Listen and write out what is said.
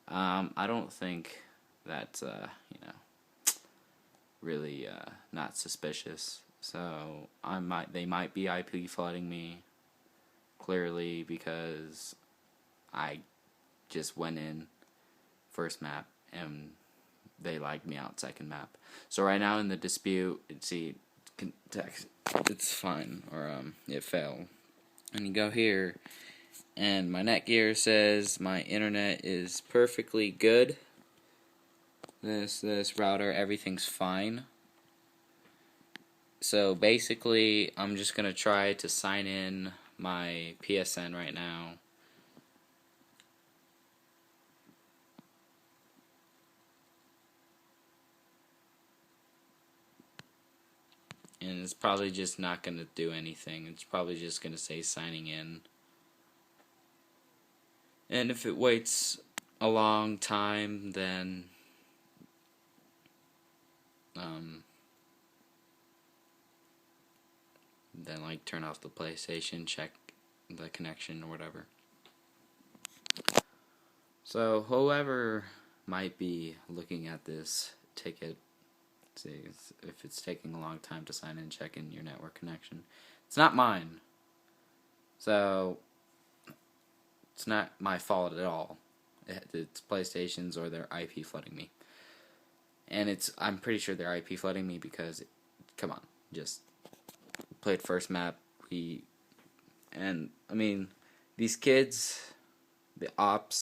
I don't think that's really not suspicious. So they might be IP flooding me clearly because I just went in first map and they liked me out second map. So right now in the dispute, it's fine, or it failed. And you go here, and my Netgear says my internet is perfectly good. This router, everything's fine. So basically, I'm just gonna try to sign in my PSN right now. And it's probably just not going to do anything. It's probably just going to say signing in. And if it waits a long time, then like turn off the PlayStation, check the connection or whatever. So whoever might be looking at this ticket, see if it's taking a long time to sign in, check in your network connection. It's not mine. So it's not my fault at all. It's PlayStation's or their IP flooding me. And I'm pretty sure they're IP flooding me because, come on, just played first map. And I mean, these kids, the ops